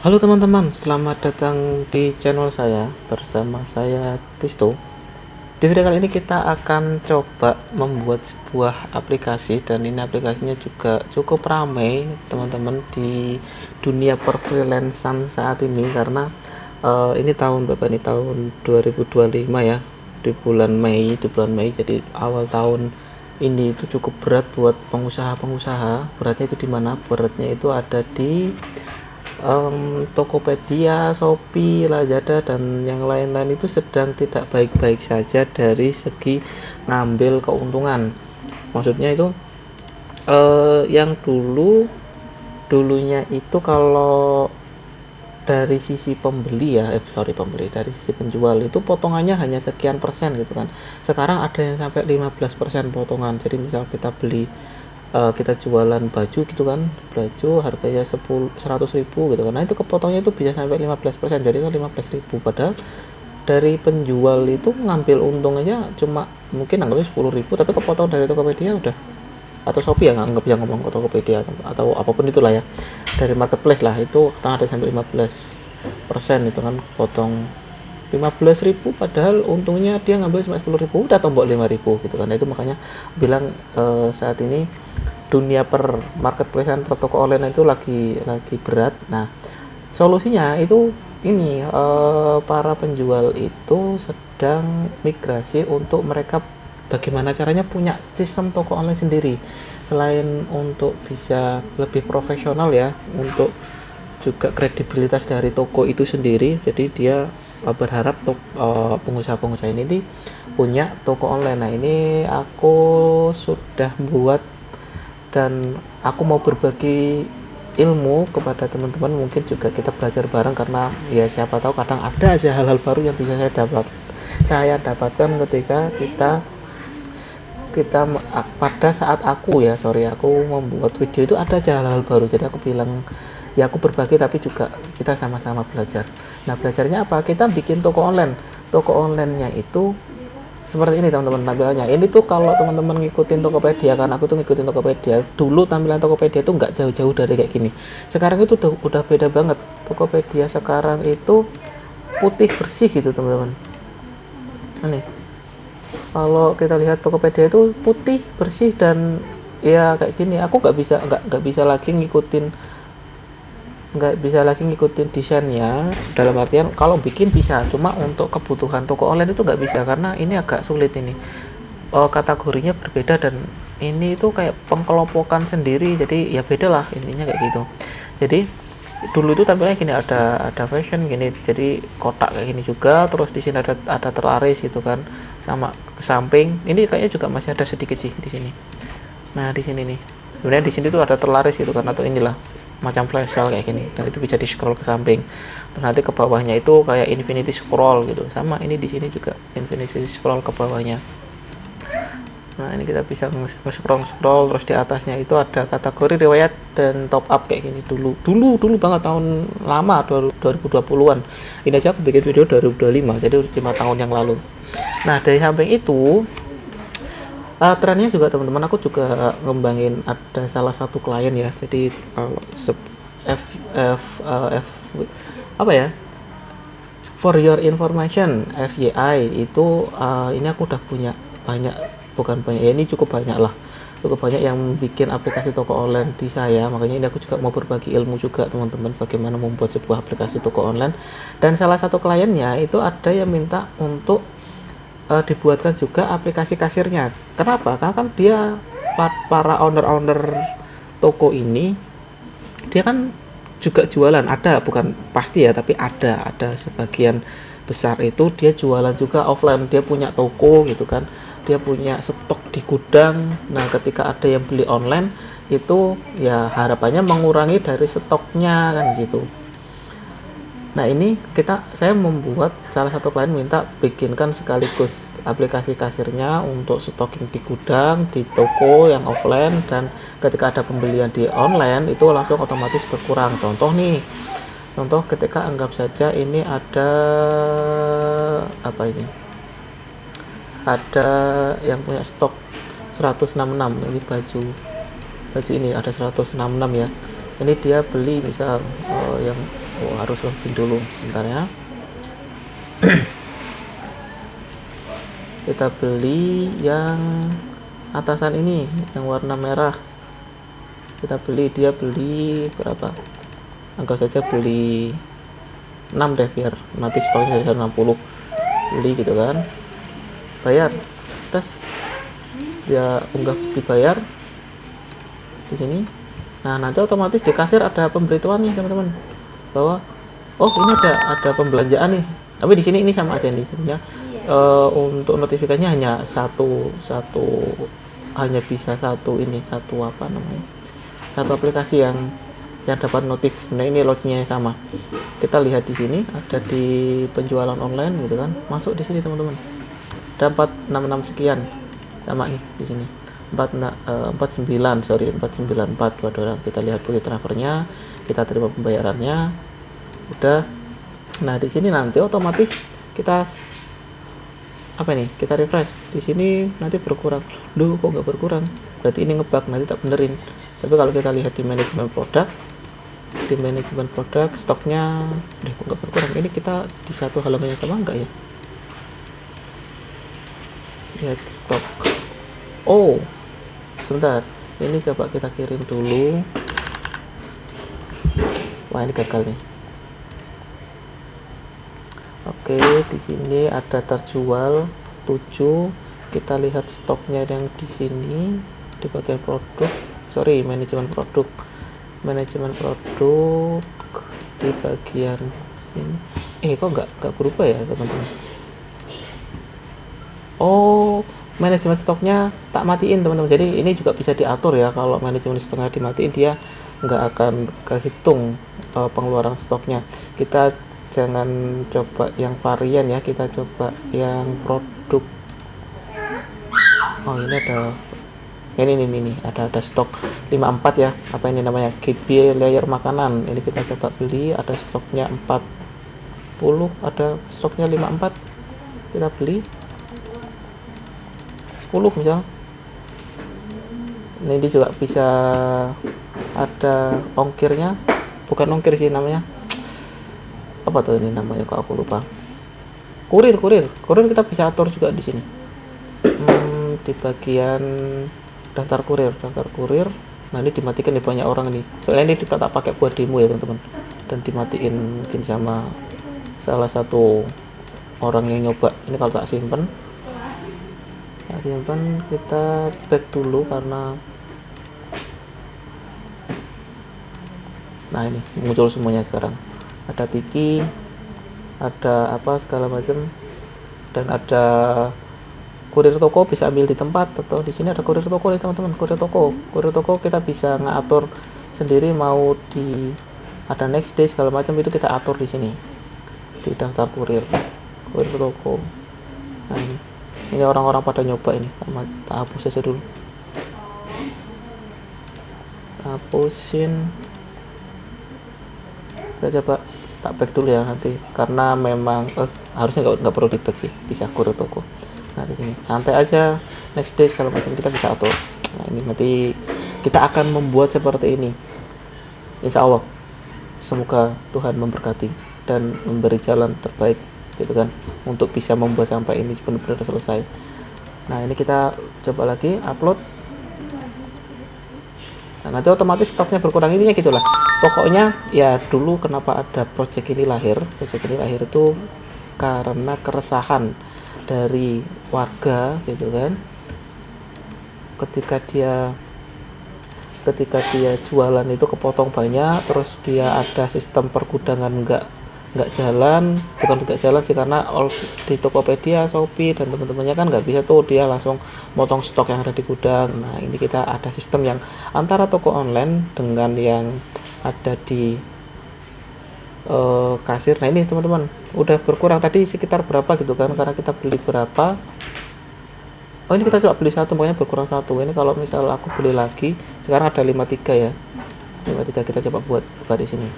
Halo teman-teman, selamat datang di channel saya bersama saya Tisto. Di video kali ini kita akan coba membuat sebuah aplikasi dan ini aplikasinya juga cukup ramai teman-teman di dunia perfreelancean saat ini karena ini tahun berapa nih, tahun 2025 ya, di bulan Mei jadi awal tahun ini itu cukup berat buat pengusaha-pengusaha. Beratnya itu di mana? Beratnya itu ada di Tokopedia, Shopee, Lazada dan yang lain-lain itu sedang tidak baik-baik saja dari segi ngambil keuntungan. Maksudnya itu yang dulunya itu kalau dari sisi pembeli ya, dari sisi penjual itu potongannya hanya sekian persen gitu kan. Sekarang ada yang sampai 15% potongan. Jadi misal kita beli kita jualan baju gitu kan, baju harganya 100.000 gitu kan, nah itu kepotongnya itu bisa sampai 15%, jadi kan 15.000, padahal dari penjual itu ngambil untung aja cuma mungkin anggapnya 10.000, tapi kepotong dari Tokopedia udah, atau Shopee ya, nggak bisa ngomong ke Tokopedia atau apapun itulah ya, dari marketplace lah itu kadang ada sampai 15% itu kan, potong 15.000 padahal untungnya dia ngambil cuma 10.000, udah tombol 5.000 gitu kan. Nah, itu makanya bilang saat ini dunia per marketplace per toko online itu lagi berat. Nah, solusinya itu ini para penjual itu sedang migrasi untuk mereka bagaimana caranya punya sistem toko online sendiri, selain untuk bisa lebih profesional ya, untuk juga kredibilitas dari toko itu sendiri. Jadi dia berharap pengusaha-pengusaha ini punya toko online. Nah, ini aku sudah buat dan aku mau berbagi ilmu kepada teman-teman, mungkin juga kita belajar bareng karena ya siapa tahu kadang ada aja hal-hal baru yang bisa saya dapatkan ketika kita kita pada saat aku membuat video itu ada aja hal-hal baru. Jadi aku bilang ya, aku berbagi tapi juga kita sama-sama belajar. Nah, belajarnya apa? Kita bikin toko online. Toko onlinenya itu seperti ini teman-teman tampilannya. Ini tuh kalau teman-teman ngikutin Tokopedia, kan aku tuh ngikutin Tokopedia. Dulu tampilan Tokopedia tuh nggak jauh-jauh dari kayak gini. Sekarang itu udah beda banget. Tokopedia sekarang itu putih bersih gitu teman-teman. Ini kalau kita lihat Tokopedia itu putih bersih dan ya kayak gini. Aku nggak bisa lagi ngikutin desainnya, dalam artian kalau bikin bisa, cuma untuk kebutuhan toko online itu nggak bisa karena ini agak sulit ini. Kategorinya berbeda dan ini itu kayak pengkelompokan sendiri, jadi ya beda lah intinya kayak gitu. Jadi dulu itu tampilnya gini, ada fashion gini, jadi kotak kayak gini juga, terus di sini ada terlaris gitu kan, sama ke samping ini kayaknya juga masih ada sedikit sih di sini. Nah, di sini nih sebenarnya di sini tuh ada terlaris gitu kan, atau inilah macam flash sale kayak gini, dan itu bisa di scroll ke samping, terus nanti ke bawahnya itu kayak infinity scroll gitu, sama ini di sini juga infinity scroll ke bawahnya. Nah, ini kita bisa nge-scroll terus di atasnya itu ada kategori riwayat dan top up kayak gini. Dulu banget, tahun lama 2020-an. Ini aja aku bikin video 2025, jadi 5 tahun yang lalu. Nah, dari samping itu trennya juga teman-teman, aku juga ngembangin, ada salah satu klien ya, jadi kalau F, F, F apa ya, for your information, FYI itu ini aku udah punya banyak, bukan banyak ya, ini cukup banyak yang bikin aplikasi toko online di saya. Makanya ini aku juga mau berbagi ilmu juga teman-teman, bagaimana membuat sebuah aplikasi toko online. Dan salah satu kliennya itu ada yang minta untuk dibuatkan juga aplikasi kasirnya. Kenapa? Karena kan dia, para owner toko ini, dia kan juga jualan, ada, bukan pasti ya, tapi ada sebagian besar itu dia jualan juga offline, dia punya toko gitu kan, dia punya stok di gudang. Nah, ketika ada yang beli online itu ya harapannya mengurangi dari stoknya kan gitu. Nah, ini saya membuat, salah satu klien minta bikinkan sekaligus aplikasi kasirnya untuk stocking di gudang, di toko yang offline, dan ketika ada pembelian di online itu langsung otomatis berkurang. Contoh ketika anggap saja ini ada apa ini? Ada yang punya stok 166, ini baju ini ada 166 ya. Ini dia beli misal yang Oh, harus login dulu bentar ya. Kita beli yang atasan ini yang warna merah, kita beli, dia beli berapa, anggap saja beli 6 deh biar nanti stoknya 60, beli gitu kan, bayar, terus dia unggah dibayar di sini. Nah, nanti otomatis di kasir ada pemberitahuan nih teman-teman bahwa oh ini ada pembelanjaan nih, tapi di sini ini sama aja nih sebenarnya. Untuk notifikasinya hanya satu hanya bisa satu ini, satu apa namanya, satu aplikasi yang dapat notif. Sebenarnya ini loginnya sama, kita lihat di sini ada di penjualan online gitu kan, masuk di sini teman-teman, ada 466 sekian, sama nih di sini 49 sorry 494 dua dolar. Kita lihat bukti transfernya, kita terima pembayarannya udah. Nah, di sini nanti otomatis kita apa nih, kita refresh di sini nanti berkurang. Duh, kok nggak berkurang, berarti ini ngebug, nanti tak benerin. Tapi kalau kita lihat di manajemen produk, stoknya kok nggak berkurang. Ini kita di satu halaman yang sama nggak ya, lihat stok. Oh sebentar, ini coba kita kirim dulu. Wah, ini gagal nih. Oke, di sini ada terjual 7. Kita lihat stoknya yang di sini di bagian produk, sorry manajemen produk di bagian ini. Kok nggak berubah ya teman-teman? Oh, manajemen stoknya tak matiin teman-teman. Jadi ini juga bisa diatur ya, kalau manajemen stoknya dimatiin dia nggak akan kehitung pengeluaran stoknya. Kita jangan coba yang varian ya, kita coba yang produk. Oh, ini ada ini ada stok 54 ya, apa ini namanya, GB layer makanan. Ini kita coba beli, ada stoknya 40, ada stoknya 54, kita beli 10 misal. Ini juga bisa ada ongkirnya, bukan ongkir sih namanya, apa tuh ini namanya, kok aku lupa. Kurir kita bisa atur juga di sini. Di bagian daftar kurir. Nah, ini dimatikan di banyak orang nih, soalnya ini kita tak pakai buat demo ya teman-teman, dan dimatiin mungkin sama salah satu orang yang nyoba. Ini kalau tak simpen, kita back dulu karena nah ini muncul semuanya sekarang. Ada Tiki, ada apa segala macam, dan ada kurir toko bisa ambil di tempat, atau di sini ada kurir toko nih teman-teman. Kurir toko kita bisa ngatur sendiri, mau di ada next day segala macam, itu kita atur di sini di daftar kurir toko. Nah, ini orang-orang pada nyoba ini, tak hapus aja dulu, hapusin. Kita coba tak back dulu ya nanti, karena memang harusnya nggak perlu di back sih, bisa kurir toko. Nah, di sini santai aja, next day segala macam kita bisa atur. Nah, ini nanti kita akan membuat seperti ini, insya Allah. Semoga Tuhan memberkati dan memberi jalan terbaik gitu kan, untuk bisa membuat sampai ini benar-benar selesai. Nah, ini kita coba lagi upload. Nah, nanti otomatis stoknya berkurang, intinya gitulah. Pokoknya ya, dulu kenapa ada project ini lahir itu karena keresahan dari warga gitu kan, ketika dia jualan itu kepotong banyak, terus dia ada sistem pergudangan nggak jalan, bukan nggak jalan sih, karena di Tokopedia, Shopee dan teman-temannya kan nggak bisa tuh dia langsung motong stok yang ada di gudang. Nah, ini kita ada sistem yang antara toko online dengan yang ada di kasir. Nah, ini teman-teman udah berkurang tadi sekitar berapa gitu kan, karena kita beli berapa. Oh, ini kita coba beli satu, makanya berkurang satu. Ini kalau misal aku beli lagi, sekarang ada 53 ya, 53. Kita coba buka di sini.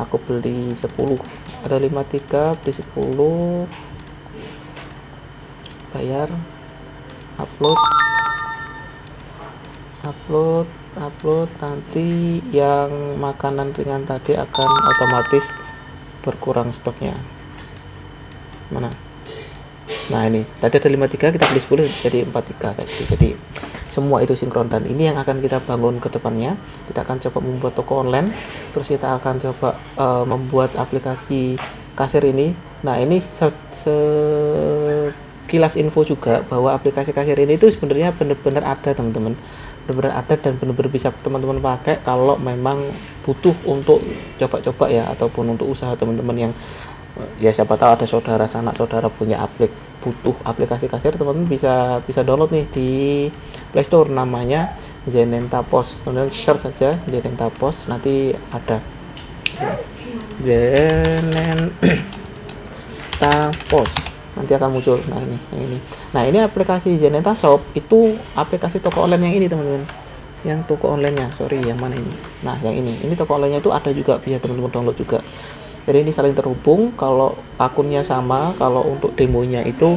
Aku beli 10, ada 53, beli 10, bayar, upload. Nanti yang makanan ringan tadi akan otomatis berkurang stoknya. Mana? Nah ini tadi ada 53, kita pilih 10 jadi 43 kayak gitu. Jadi semua itu sinkron, dan ini yang akan kita bangun ke depannya. Kita akan coba membuat toko online, terus kita akan coba membuat aplikasi kasir ini. Nah ini sekilas info juga bahwa aplikasi kasir ini itu sebenarnya benar-benar ada teman-teman, benar-benar ada dan benar-benar bisa teman-teman pakai kalau memang butuh untuk coba-coba ya, ataupun untuk usaha teman-teman yang ya siapa tahu ada saudara sanak saudara punya butuh aplikasi kasir, teman-teman bisa download nih di Play Store, namanya Zenenta POS. Kemudian search saja Zenenta POS, nanti ada Zenenta POS, nanti akan muncul. Nah ini aplikasi Zenenta Shop, itu aplikasi toko online yang ini teman-teman, yang toko onlinenya, sorry yang mana ini. Nah yang ini toko onlinenya itu ada juga, bisa teman-teman download juga. Jadi ini saling terhubung, kalau akunnya sama. Kalau untuk demonya itu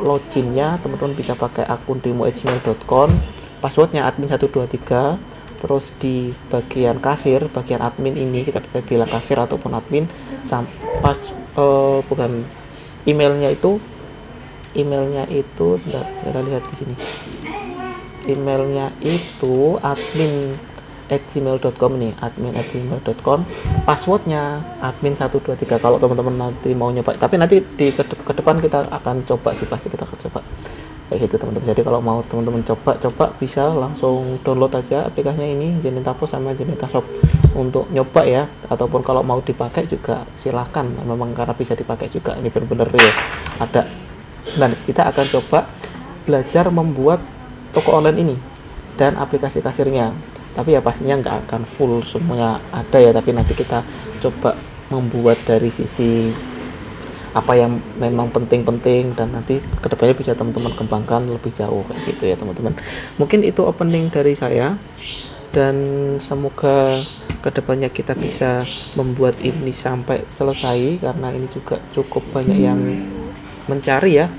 loginnya teman-teman bisa pakai akun demo@gmail.com, passwordnya admin123. Terus di bagian kasir, bagian admin ini kita bisa bilang kasir ataupun admin, bukan emailnya itu sebentar, kita lihat di sini. Emailnya itu admin@gmail.com nih, admin@gmail.com, passwordnya admin123 kalau teman-teman nanti mau nyoba. Tapi nanti ke depan kita akan coba sih, pasti kita akan coba kayak gitu teman-teman. Jadi kalau mau teman-teman coba bisa langsung download aja aplikasinya ini, Zenenta POS sama Zenenta Shop, untuk nyoba ya, ataupun kalau mau dipakai juga silahkan, memang karena bisa dipakai juga, ini benar-benar real ada. Dan kita akan coba belajar membuat toko online ini dan aplikasi kasirnya. Tapi ya pastinya nggak akan full semuanya ada ya, tapi nanti kita coba membuat dari sisi apa yang memang penting-penting, dan nanti kedepannya bisa teman-teman kembangkan lebih jauh kayak gitu ya teman-teman. Mungkin itu opening dari saya, dan semoga kedepannya kita bisa membuat ini sampai selesai, karena ini juga cukup banyak yang mencari ya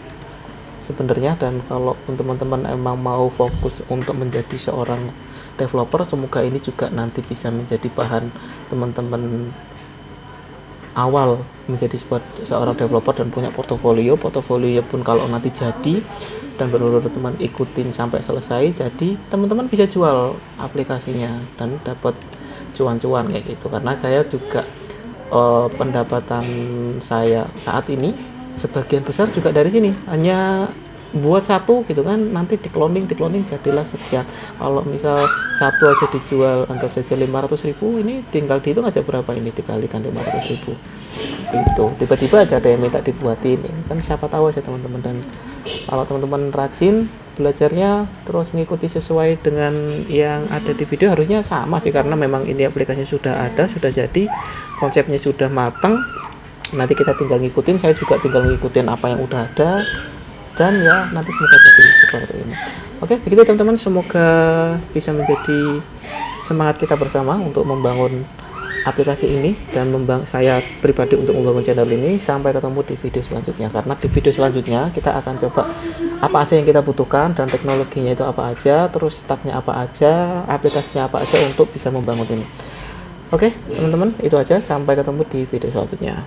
sebenarnya. Dan kalau teman-teman emang mau fokus untuk menjadi seorang developer, semoga ini juga nanti bisa menjadi bahan teman-teman awal menjadi seorang developer dan punya portofolio pun kalau nanti jadi dan benar-benar teman ikutin sampai selesai, jadi teman-teman bisa jual aplikasinya dan dapat cuan-cuan kayak gitu. Karena saya juga pendapatan saya saat ini sebagian besar juga dari sini, hanya buat satu gitu kan, nanti di cloning jadilah sekian. Kalau misal satu aja dijual anggap saja 500.000, ini tinggal dihitung aja berapa ini dikalikan 500.000 itu, tiba-tiba aja ada yang minta dibuatin kan, siapa tahu aja teman-teman. Dan kalau teman-teman rajin belajarnya terus mengikuti sesuai dengan yang ada di video, harusnya sama sih, karena memang ini aplikasinya sudah ada, sudah jadi, konsepnya sudah matang. Nanti kita tinggal ngikutin, saya juga tinggal ngikutin apa yang udah ada, dan ya nanti semoga jadi seperti ini. Oke, begitu teman-teman, semoga bisa menjadi semangat kita bersama untuk membangun aplikasi ini dan saya pribadi untuk membangun channel ini. Sampai ketemu di video selanjutnya, karena di video selanjutnya kita akan coba apa aja yang kita butuhkan dan teknologinya itu apa aja, terus stacknya apa aja, aplikasinya apa aja untuk bisa membangun ini. Oke teman-teman, itu aja, sampai ketemu di video selanjutnya.